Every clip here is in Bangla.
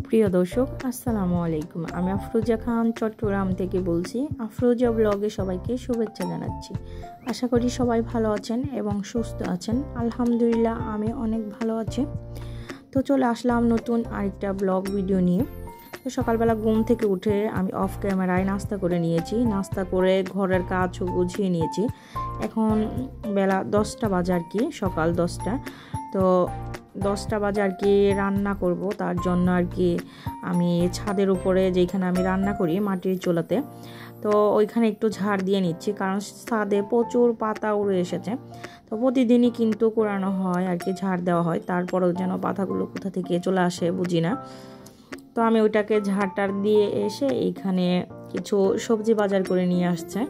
সুপ্রিয় দর্শক আসসালামু আলাইকুম। আমি আফরোজা খান চট্টগ্রাম থেকে বলছি। আফরোজা ব্লগে সবাইকে শুভেচ্ছা জানাচ্ছি। আশা করি সবাই ভালো আছেন এবং সুস্থ আছেন। আলহামদুলিল্লাহ আমি অনেক ভালো আছি। তো চলে আসলাম নতুন আরেকটা ব্লগ ভিডিও নিয়ে। তো সকালবেলা ঘুম থেকে উঠে আমি অফ ক্যামেরায় নাস্তা করে নিয়েছি। নাস্তা করে ঘরের কাজ গুছিয়ে নিয়েছি। এখন বেলা 10টা বাজে আর কি, সকাল 10টা। তো 10টা বাজে আর কি রান্না করব, তার জন্য আর কি আমি ছাদের উপরে যেখানে আমি রান্না করি মাটির চুলাতে, তো ওইখানে একটু ঝাড় দিয়ে নিচ্ছি, কারণ ছাদে প্রচুর পাতা উড়ে এসেছে। তো প্রতিদিনই কিন্তু কুড়ানো হয় আর কি, ঝাড় দেওয়া হয়, তারপরেও যেন পাতাগুলো কোথা থেকে চলে আসে বুঝি না। তো আমি ওইটাকে ঝাড়টার দিয়ে এসে এইখানে কিছু সবজি বাজার করে নিয়ে আসছে,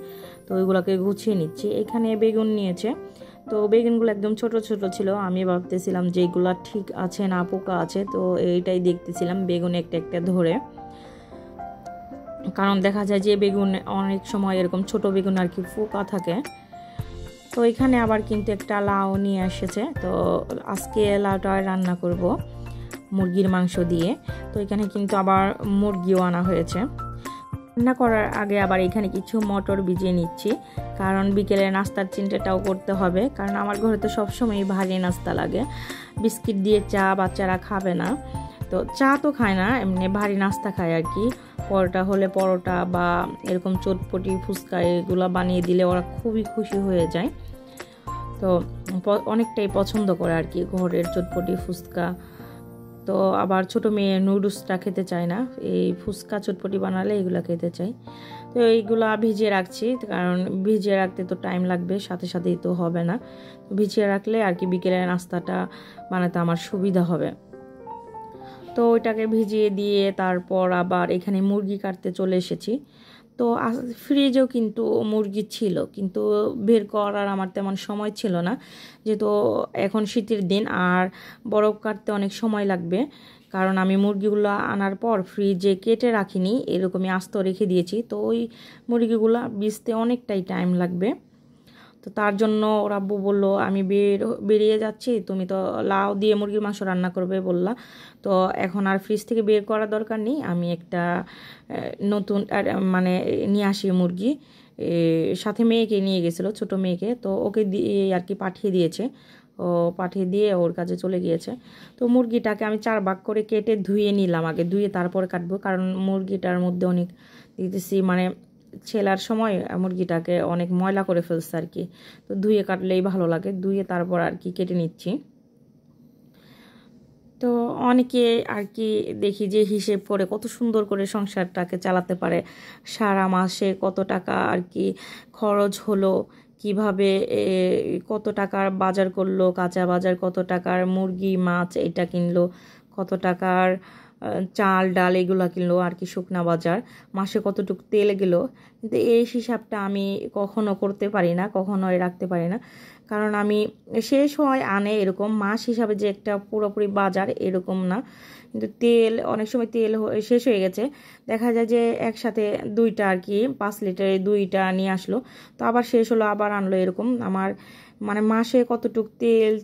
তো ওইগুলোকে গুছিয়ে নিচ্ছি। এখানে বেগুন নিয়েছে, তো বেগুনগুলো একদম ছোট ছোট ছিল। আমি ভাবতেছিলাম যে এইগুলো ঠিক আছে না পোকা আছে, তো এইটাই দেখতেছিলাম বেগুন একটা একটা ধরে, কারণ দেখা যায় যে বেগুন অনেক সময় এরকম ছোট বেগুন আর কি পোকা থাকে। তো এখানে আবার কিন্তু একটা লাউ নিয়ে এসেছে, তো আজকে লাউটা রান্না করব মুরগির মাংস দিয়ে। তো এখানে কিন্তু আবার মুরগিও আনা হয়েছে। রান্না করার আগে আবার এখানে কিছু মটর ভিজিয়ে নিচ্ছি, কারণ বিকেলে নাস্তার চিন্তাটাও করতে হবে, কারণ আমার ঘরে তো সবসময় ভারী নাস্তা লাগে। বিস্কিট দিয়ে চা বাচ্চারা খাবে না, তো চা তো খায় না, এমনি ভারী নাস্তা খায় আর কি। পরোটা হলে পরোটা বা এরকম চটপটি ফুচকা এগুলো বানিয়ে দিলে ওরা খুবই খুশি হয়ে যায়। তো অনেকটাই পছন্দ করে আর কি ঘরের চটপটি ফুচকা। তো আবার ছোট মেয়ে নুডলসটা খেতে চায় না, এই ফুচকা চটপটি বানালে এগুলো খেতে চাই। তো এইগুলা ভিজিয়ে রাখছি, কারণ ভিজিয়ে রাখতে তো টাইম লাগবে, সাথে সাথেই তো হবে না। ভিজিয়ে রাখলে আর কি বিকেলের নাস্তাটা বানাতে আমার সুবিধা হবে। তো ওইটাকে ভিজিয়ে দিয়ে তারপর আবার এখানে মুরগি কাটতে চলে এসেছি। তো ফ্রিজেও কিন্তু মুরগি ছিল, কিন্তু বের করার আমার তেমন সময় ছিল না, যেহেতু এখন শীতের দিন আর বরফ কাটতে অনেক সময় লাগবে। কারণ আমি মুরগিগুলো আনার পর ফ্রিজে কেটে রাখিনি, এরকমই আস্ত রেখে দিয়েছি, তো ওই মুরগিগুলো বেচতে অনেকটাই টাইম লাগবে। তো তার জন্য ওর আব্বু বললো আমি বেরিয়ে যাচ্ছি, তুমি তো লাউ দিয়ে মুরগির মাংস রান্না করবে বললা, তো এখন আর ফ্রিজ থেকে বের করার দরকার নেই, আমি একটা নতুন মানে নিয়ে আসি মুরগি। সাথে মেয়েকে নিয়ে গেছিলো, ছোট মেয়েকে, তো ওকে দিয়ে আর কি পাঠিয়ে দিয়েছে, ও পাঠিয়ে দিয়ে ওর কাছে চলে গিয়েছে। তো মুরগিটাকে আমি 4 ভাগ করে কেটে ধুয়ে নিলাম, আগে ধুয়ে তারপরে কাটবো, কারণ মুরগিটার মধ্যে অনেক দেখতেছি মানে ছেলার সময় মুরগিটাকে অনেক ময়লা করে ফেলছে আর কি। তো ধুয়ে কাটলেই ভালো লাগে, ধুয়ে তারপর আর কি কেটে নিচ্ছি। তো অনেকে আর কি দেখি যে হিসেব করে কত সুন্দর করে সংসারটাকে চালাতে পারে, সারা মাসে কত টাকা আর কি খরচ হলো, কিভাবে কত টাকার বাজার করলো, কাঁচা বাজার কত টাকার, মুরগি মাছ এটা কিনলো, কত টাকার চাল ডাল এগুলো কিনলো আর কি, শুকনা বাজার, মাসে কতটুকু তেল গেল। কিন্তু এই হিসাবটা আমি কখনো করতে পারি না, কখনোই রাখতে পারি না, কারণ আমি শেষ হয় আনে এরকম মাস হিসাবে যে একটা পুরোপুরি বাজার এরকম না। কিন্তু তেল অনেক সময় তেল শেষ হয়ে গেছে, দেখা যায় যে একসাথে দুইটা আর কি 5 লিটারে দুইটা নিয়ে আসলো, তো আবার শেষ হলো আবার আনলো, এরকম আমার মানে মাসে কতটুকু তেল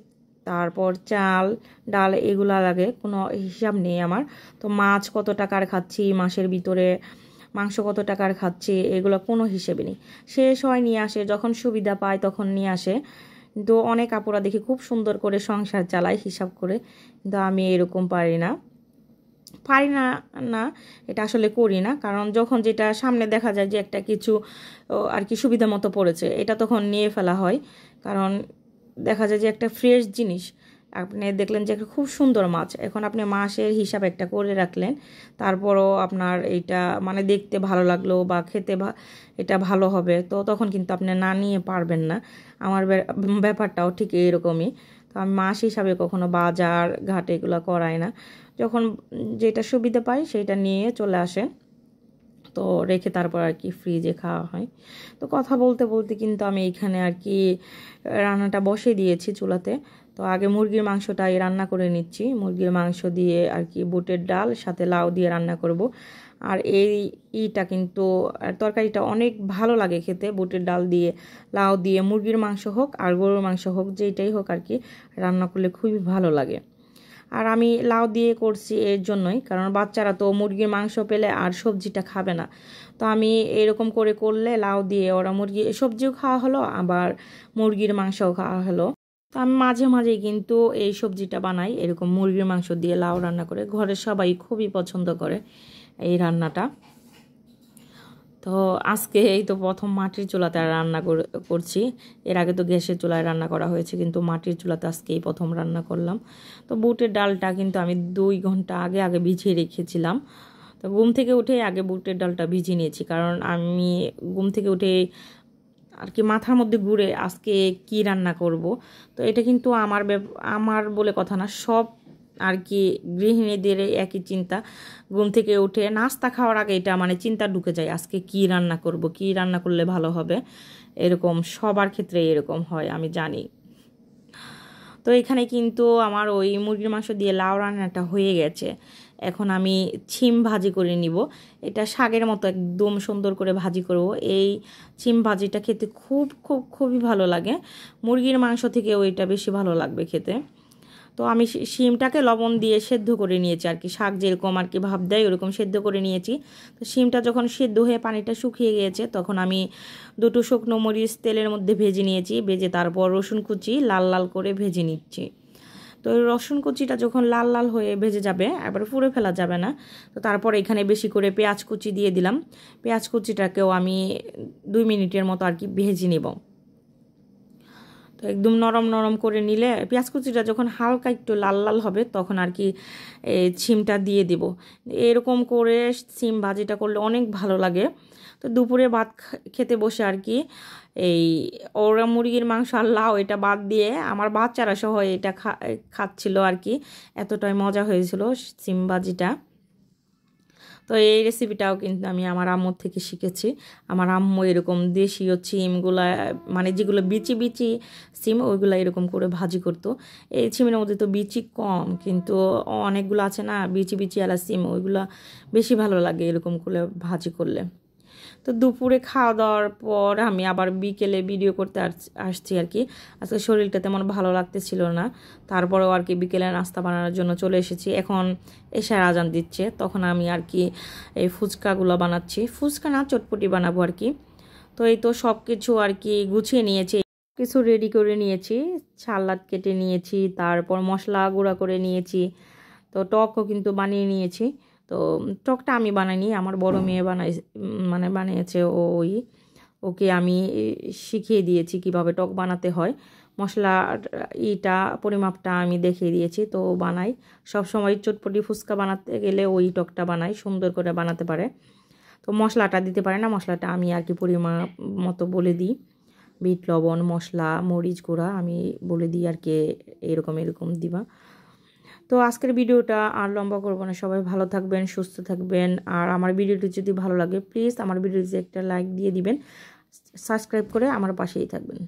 তারপর চাল ডাল এগুলা লাগে কোনো হিসাব নেই আমার। তো মাছ কত টাকার খাচ্ছি মাসের ভিতরে, মাংস কত টাকার খাচ্ছি, এগুলো কোনো হিসেবে নেই, শেষ হয় নিয়ে আসে, যখন সুবিধা পায় তখন নিয়ে আসে। কিন্তু অনেক আপুরা দেখি খুব সুন্দর করে সংসার চালায় হিসাব করে, কিন্তু আমি এরকম পারি না না এটা আসলে করি না, কারণ যখন যেটা সামনে দেখা যায় যে একটা কিছু আর কি সুবিধা মতো পড়েছে, এটা তখন নিয়ে ফেলা হয়। কারণ দেখা যায় যে একটা ফ্রেশ জিনিস আপনি দেখলেন যে একটা খুব সুন্দর মাছ, এখন আপনি মাসের হিসাব একটা করে রাখলেন, তারপরও আপনার এইটা মানে দেখতে ভালো লাগলো বা খেতে এটা ভালো হবে, তো তখন কিন্তু আপনি না নিয়ে পারবেন না। আমার ব্যাপারটাও ঠিক এইরকমই। তো আমি মাস হিসাবে কখনো বাজার ঘাট এগুলো করাই না, যখন যেটা সুবিধা পাই সেটা নিয়ে চলে আসে, তো রেখে তারপর আর কি ফ্রিজে খাওয়া হয়। তো কথা বলতে বলতে কিন্তু আমি এইখানে আর কি রান্নাটা বসে দিয়েছি চুলাতে। তো আগে মুরগির মাংসটাই রান্না করে নিচ্ছি, মুরগির মাংস দিয়ে আর কি বুটের ডাল সাথে লাউ দিয়ে রান্না করব। আর এইটা কিন্তু তরকারিটা অনেক ভালো লাগে খেতে, বুটের ডাল দিয়ে লাউ দিয়ে মুরগির মাংস হোক আর গরুর মাংস হোক যেটাই হোক আর কি রান্না করলে খুবই ভালো লাগে। আর আমি লাউ দিয়ে করছি এর জন্যই, কারণ বাচ্চারা তো মুরগির মাংস পেলে আর সবজিটা খাবে না। তো আমি এরকম করে করলে লাউ দিয়ে ওরা মুরগি সবজিও খাওয়া হলো, আবার মুরগির মাংসও খাওয়া হলো। তো আমি মাঝে মাঝেই কিন্তু এই সবজিটা বানাই, এরকম মুরগির মাংস দিয়ে লাউ রান্না করে। ঘরের সবাই খুবই পছন্দ করে এই রান্নাটা। তো আজকে এই তো প্রথম মাটির চুলাতে রান্না করছি। এর আগে তো গ্যাসের চুলায় রান্না করা হয়েছে, কিন্তু মাটির চুলাতে আজকেই প্রথম রান্না করলাম। তো বুটের ডালটা কিন্তু আমি 2 ঘন্টা আগে আগে ভিজিয়ে রেখেছিলাম। তো ঘুম থেকে উঠে আগে বুটের ডালটা ভিজিয়ে নিয়েছি, কারণ আমি ঘুম থেকে উঠে আর কি মাথার মধ্যে ঘুরে আজকে কি রান্না করব। তো এটা কিন্তু আমার বলে কথা না, সব আর কি গৃহিণীদের একই চিন্তা। ঘুম থেকে উঠে নাস্তা খাওয়ার আগে এটা মানে চিন্তা ঢুকে যায়, আজকে কি রান্না করব, কি রান্না করলে ভালো হবে। এরকম সবার ক্ষেত্রে এরকম হয়, আমি জানি। তো এখানে কিন্তু আমার ওই মুরগির মাংস দিয়ে লাউ রান্নাটা হয়ে গেছে। এখন আমি ছিম ভাজি করে নিব। এটা শাকের মতো একদম সুন্দর করে ভাজি করব। এই ছিম ভাজিটা খেতে খুবই ভালো লাগে। মুরগির মাংস থেকেও এটা বেশি ভালো লাগবে খেতে। তো আমি শিমটাকে লবণ দিয়ে সেদ্ধ করে নিয়েছি আর কি, শাক যেরকম আর কি ভাপ দেয় ওরকম সেদ্ধ করে নিয়েছি। তো শিমটা যখন সেদ্ধ হয়ে পানিটা শুকিয়ে গিয়েছে, তখন আমি 2টো শুকনো মরিচ তেলের মধ্যে ভেজে নিয়েছি। ভেজে তারপর রসুন কুচি লাল লাল করে ভেজে নিচ্ছি। তো রসুন কুচিটা যখন লাল লাল হয়ে ভেজে যাবে, এবারে পুড়ে ফেলা যাবে না। তো তারপর এখানে বেশি করে পেঁয়াজ কুচি দিয়ে দিলাম। পেঁয়াজ কুচিটাকেও আমি 2 মিনিটের মতো আর কি ভেজে নেব। তো একদম নরম নরম করে নিলে, পেঁয়াজ কুচিটা যখন হালকা একটু লাল লাল হবে, তখন আর কি সিমটা দিয়ে দিব। এরকম করে সিম ভাজিটা করলে অনেক ভালো লাগে। তো দুপুরে ভাত খেতে বসে আর কি এই ওরা মুরগির মাংস আর লাউ এটা বাদ দিয়ে আমার বাচ্চারা সহ এটা খাচ্ছিল আর কি। এতটাই মজা হয়েছিল সিম ভাজিটা। তো এই রেসিপিটাও কিন্তু আমি আমার আম্মুর থেকে শিখেছি। আমার আম্মু এরকম দেশীয় সিমগুলা মানে যেগুলো বিচি বিচি সিম, ওইগুলো এরকম করে ভাজি করতো। এই সিমের মধ্যে তো বিচি কম, কিন্তু অনেকগুলো আছে না বিচি বিচি আলা সিম, ওইগুলো বেশি ভালো লাগে এরকম করে ভাজি করলে। তো দুপুরে খাওয়া দাওয়ার পর আমি আবার বিকেলে ভিডিও করতে আসছি আর কি। আজকে শরীরটা তেমন ভালো লাগতেছিল না, তারপরেও আর কি বিকেলে নাস্তা বানানোর জন্য চলে এসেছি। এখন এশার আজান দিচ্ছে, তখন আমি আর কি এই ফুচকাগুলো বানাচ্ছি। ফুচকা না, চটপটি বানাবো আর কি। তো এই তো সব কিছু আর কি গুছিয়ে নিয়েছি, কিছু রেডি করে নিয়েছি। সালাদ কেটে নিয়েছি, তারপর মশলা গুঁড়া করে নিয়েছি। তো টকও কিন্তু বানিয়ে নিয়েছি। তো টকটা আমি বানাইনি, আমার বড় মেয়ে বানিয়েছে। ওকে আমি শিখিয়ে দিয়েছি কিভাবে টক বানাতে হয়। মশলা পরিমাপটা আমি দেখিয়ে দিয়েছি, তো বানাই। সব সময় চটপটি ফুচকা বানাতে গেলে ওই টকটা বানাই, সুন্দর করে বানাতে পারে। তো মশলাটা দিতে পারে না, মশলাটা আমি আর কি পরিমাপ মতো বলে দিই। বিট লবণ, মশলা, মরিচ গুঁড়া আমি বলে দিই আর কি, এরকম এরকম দিবা। তো আজকের ভিডিওটা আর লম্বা করবো না, সবাই ভালো থাকবেন, সুস্থ থাকবেন। আর আমার ভিডিওটি যদি ভালো লাগে প্লিজ আমার ভিডিওতে একটা লাইক দিয়ে দিবেন, সাবস্ক্রাইব করে আমার পাশেই থাকবেন।